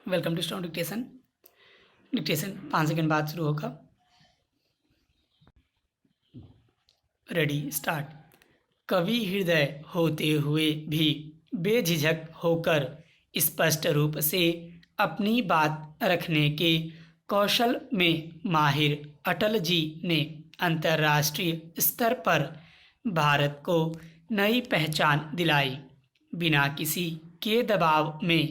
Welcome to strong dictation. Dictation 5 second बाद शुरू होगा। Ready start. कवि हृदय होते हुए भी बेझिझक होकर स्पष्ट रूप से अपनी बात रखने के कौशल में माहिर अटल जी ने अंतर्राष्ट्रीय स्तर पर भारत को नई पहचान दिलाई। बिना किसी के दबाव में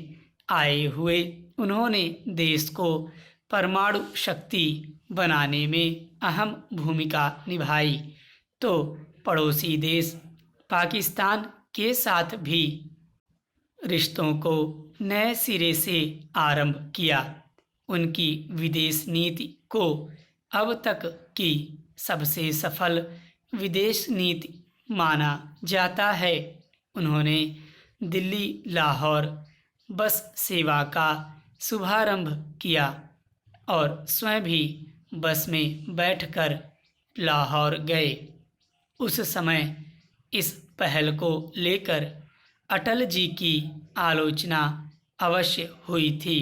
आए हुए उन्होंने देश को परमाणु शक्ति बनाने में अहम भूमिका निभाई तो पड़ोसी देश पाकिस्तान के साथ भी रिश्तों को नए सिरे से आरंभ किया। उनकी विदेश नीति को अब तक की सबसे सफल विदेश नीति माना जाता है। उन्होंने दिल्ली लाहौर बस सेवा का शुभारंभ किया और स्वयं भी बस में बैठकर लाहौर गए। उस समय इस पहल को लेकर अटल जी की आलोचना अवश्य हुई थी,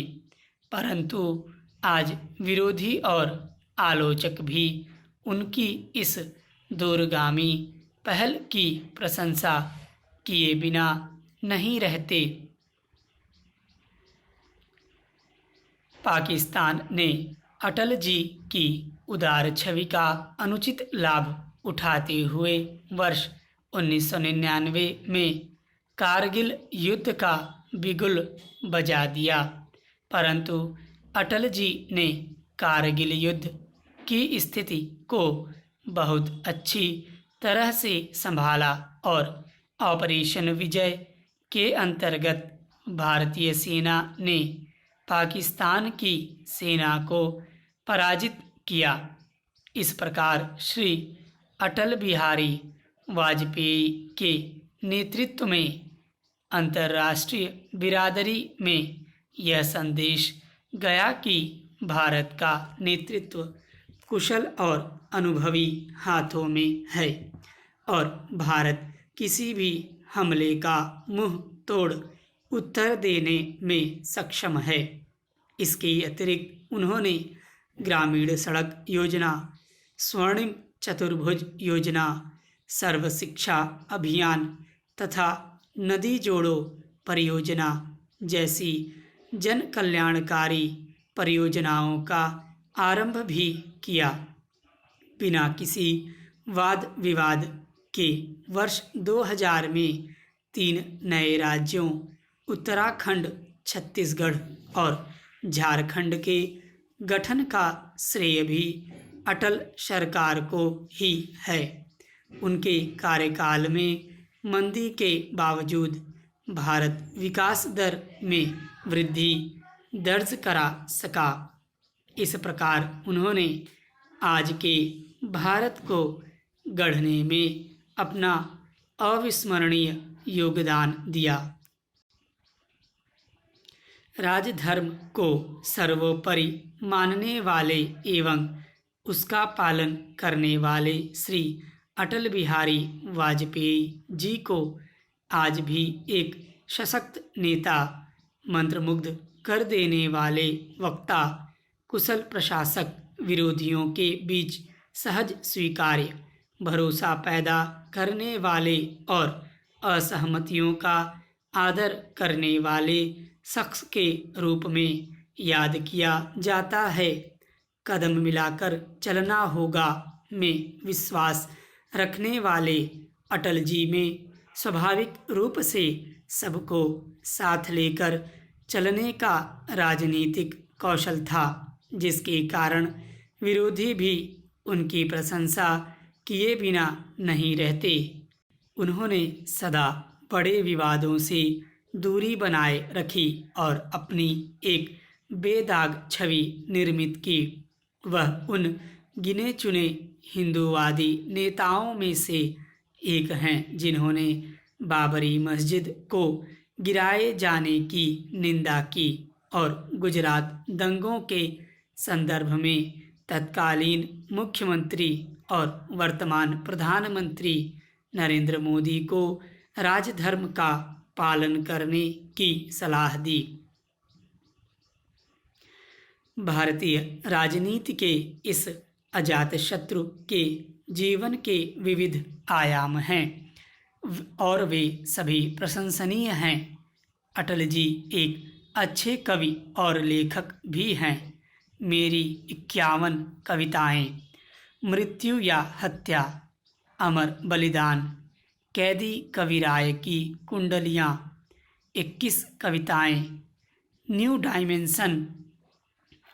परंतु आज विरोधी और आलोचक भी उनकी इस दूरगामी पहल की प्रशंसा किए बिना नहीं रहते। पाकिस्तान ने अटल जी की उदार छवि का अनुचित लाभ उठाते हुए वर्ष 1999 में कारगिल युद्ध का बिगुल बजा दिया, परंतु अटल जी ने कारगिल युद्ध की स्थिति को बहुत अच्छी तरह से संभाला और ऑपरेशन विजय के अंतर्गत भारतीय सेना ने पाकिस्तान की सेना को पराजित किया। इस प्रकार श्री अटल बिहारी वाजपेयी के नेतृत्व में अंतर्राष्ट्रीय बिरादरी में यह संदेश गया कि भारत का नेतृत्व कुशल और अनुभवी हाथों में है और भारत किसी भी हमले का मुंह तोड़ उत्तर देने में सक्षम है। इसके अतिरिक्त उन्होंने ग्रामीण सड़क योजना, स्वर्णिम चतुर्भुज योजना, सर्व शिक्षा अभियान तथा नदी जोड़ो परियोजना जैसी जन कल्याणकारी परियोजनाओं का आरंभ भी किया। बिना किसी वाद विवाद के वर्ष 2000 में 3 नए राज्यों उत्तराखंड, छत्तीसगढ़ और झारखंड के गठन का श्रेय भी अटल सरकार को ही है। उनके कार्यकाल में मंदी के बावजूद भारत विकास दर में वृद्धि दर्ज करा सका। इस प्रकार उन्होंने आज के भारत को गढ़ने में अपना अविस्मरणीय योगदान दिया। राजधर्म को सर्वोपरि मानने वाले एवं उसका पालन करने वाले श्री अटल बिहारी वाजपेयी जी को आज भी एक सशक्त नेता, मंत्रमुग्ध कर देने वाले वक्ता, कुशल प्रशासक, विरोधियों के बीच सहज स्वीकार्य, भरोसा पैदा करने वाले और असहमतियों का आदर करने वाले शख्स के रूप में याद किया जाता है। कदम मिलाकर चलना होगा में विश्वास रखने वाले अटल जी में स्वाभाविक रूप से सबको साथ लेकर चलने का राजनीतिक कौशल था, जिसके कारण विरोधी भी उनकी प्रशंसा किए बिना नहीं रहते। उन्होंने सदा बड़े विवादों से दूरी बनाए रखी और अपनी एक बेदाग छवि निर्मित की। वह उन गिने चुने हिंदूवादी नेताओं में से एक हैं जिन्होंने बाबरी मस्जिद को गिराए जाने की निंदा की और गुजरात दंगों के संदर्भ में तत्कालीन मुख्यमंत्री और वर्तमान प्रधानमंत्री नरेंद्र मोदी को राजधर्म का पालन करने की सलाह दी। भारतीय राजनीति के इस अजातशत्रु के जीवन के विविध आयाम हैं और वे सभी प्रशंसनीय हैं। अटल जी एक अच्छे कवि और लेखक भी हैं। मेरी 51 कविताएं, मृत्यु या हत्या, अमर बलिदान, कैदी कविराय की कुंडलियाँ, 21 कविताएं, new dimension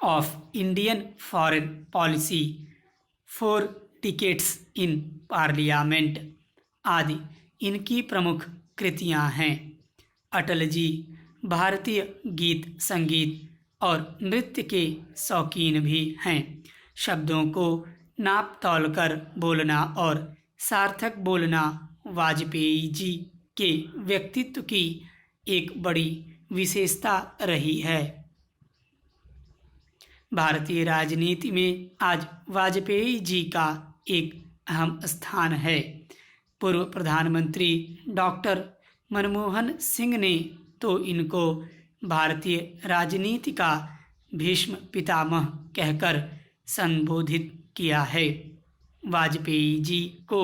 of Indian foreign policy, 4 tickets in parliament आदि इनकी प्रमुख कृतियां हैं। अटल जी भारतीय गीत संगीत और नृत्य के शौकीन भी हैं। शब्दों को नाप तौल कर बोलना और सार्थक बोलना वाजपेयी जी के व्यक्तित्व की एक बड़ी विशेषता रही है। भारतीय राजनीति में आज वाजपेयी जी का एक अहम स्थान है। पूर्व प्रधानमंत्री डॉक्टर मनमोहन सिंह ने तो इनको भारतीय राजनीति का भीष्म पितामह कहकर संबोधित किया है। वाजपेयी जी को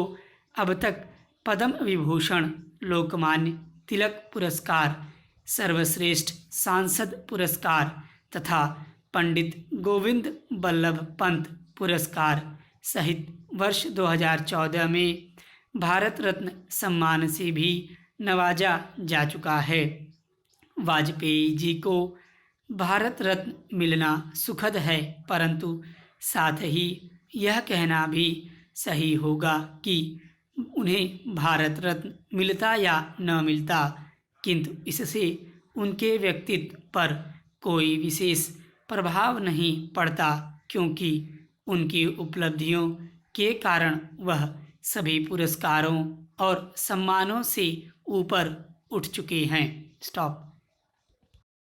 अब तक पद्म विभूषण, लोकमान्य तिलक पुरस्कार, सर्वश्रेष्ठ सांसद पुरस्कार तथा पंडित गोविंद बल्लभ पंत पुरस्कार सहित वर्ष 2014 में भारत रत्न सम्मान से भी नवाजा जा चुका है। वाजपेयी जी को भारत रत्न मिलना सुखद है, परंतु साथ ही यह कहना भी सही होगा कि उन्हें भारत रत्न मिलता या न मिलता, किंतु इससे उनके व्यक्तित्व पर कोई विशेष प्रभाव नहीं पड़ता, क्योंकि उनकी उपलब्धियों के कारण वह सभी पुरस्कारों और सम्मानों से ऊपर उठ चुके हैं। स्टॉप।